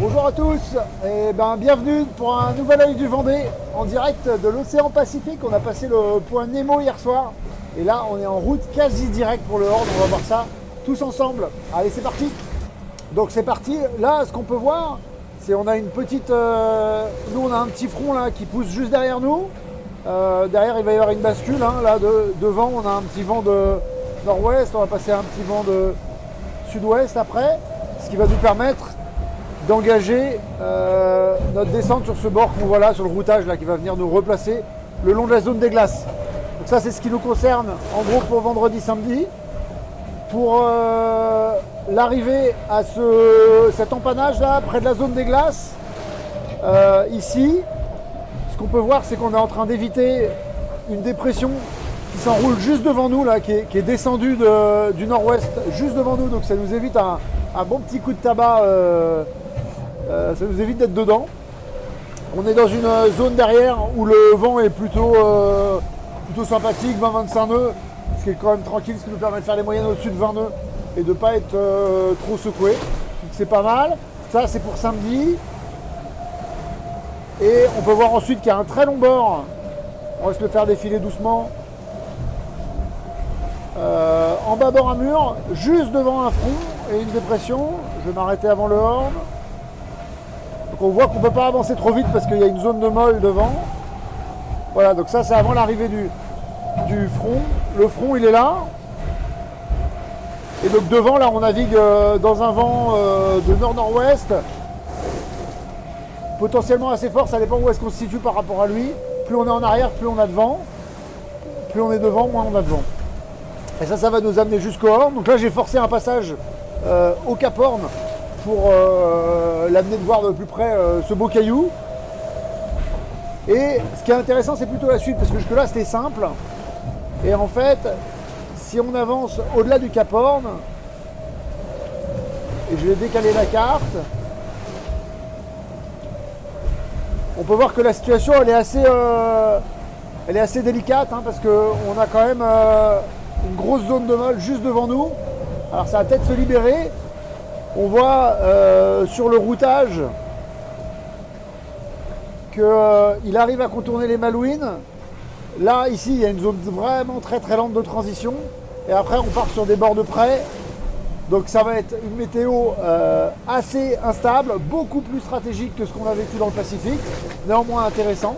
Bonjour à tous et bienvenue pour un nouvel œil du Vendée en direct de l'océan Pacifique. On a passé le point Nemo hier soir et là on est en route quasi direct pour le Horn. On va voir ça tous ensemble. Allez, c'est parti. Donc c'est parti. Là, ce qu'on peut voir, c'est on a une petite... nous on a un petit front là qui pousse juste derrière nous. Derrière il va y avoir une bascule hein. Là devant on a un petit vent de nord-ouest. On va passer un petit vent de sud-ouest après, ce qui va nous permettre d'engager notre descente sur ce bord qu'on voit là, sur le routage là, qui va venir nous replacer le long de la zone des glaces. Donc ça c'est ce qui nous concerne en gros pour vendredi, samedi. Pour l'arrivée à cet empannage là, près de la zone des glaces, ici, ce qu'on peut voir c'est qu'on est en train d'éviter une dépression qui s'enroule juste devant nous là, qui est descendue du nord-ouest juste devant nous, donc ça nous évite un bon petit coup de tabac. Ça nous évite d'être dedans. On est dans une zone derrière où le vent est plutôt sympathique, 20-25 nœuds, ce qui est quand même tranquille, ce qui nous permet de faire les moyennes au-dessus de 20 nœuds et de ne pas être trop secoué. Donc c'est pas mal. Ça c'est pour samedi. Et on peut voir ensuite qu'il y a un très long bord. On va se le faire défiler doucement. En bas bord un mur, juste devant un front et une dépression. Je vais m'arrêter avant le Horn. Donc on voit qu'on ne peut pas avancer trop vite parce qu'il y a une zone de molle devant. Voilà, donc ça c'est avant l'arrivée du front. Le front il est là. Et donc devant là on navigue dans un vent de nord-nord-ouest. Potentiellement assez fort, ça dépend où est-ce qu'on se situe par rapport à lui. Plus on est en arrière, plus on a de vent. Plus on est devant, moins on a de vent. Et ça va nous amener jusqu'au Horn. Donc là j'ai forcé un passage au Cap Horn pour l'amener de voir de plus près ce beau caillou. Et ce qui est intéressant c'est plutôt la suite, parce que jusque là c'était simple. Et en fait, si on avance au-delà du Cap Horn, et je vais décaler la carte, on peut voir que la situation elle est assez délicate hein, parce qu'on a quand même une grosse zone de molle juste devant nous. Alors ça va peut-être se libérer. On voit sur le routage qu'il arrive à contourner les malouines. Là, ici, il y a une zone vraiment très très lente de transition. Et après, on part sur des bords de près. Donc ça va être une météo assez instable, beaucoup plus stratégique que ce qu'on a vécu dans le Pacifique. Néanmoins intéressant.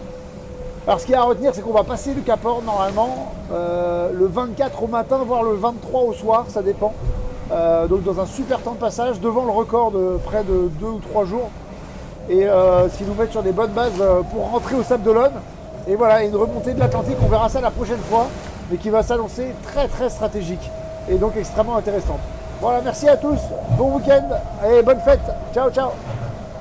Alors ce qu'il y a à retenir, c'est qu'on va passer le Cap Horn normalement le 24 au matin, voire le 23 au soir, ça dépend. Donc dans un super temps de passage, devant le record de près de 2 ou 3 jours. Et ce qui nous met sur des bonnes bases pour rentrer au Sable d'Olonne. Et voilà, une remontée de l'Atlantique, on verra ça la prochaine fois, mais qui va s'annoncer très très stratégique et donc extrêmement intéressante. Voilà, merci à tous, bon week-end et bonne fête. Ciao, ciao.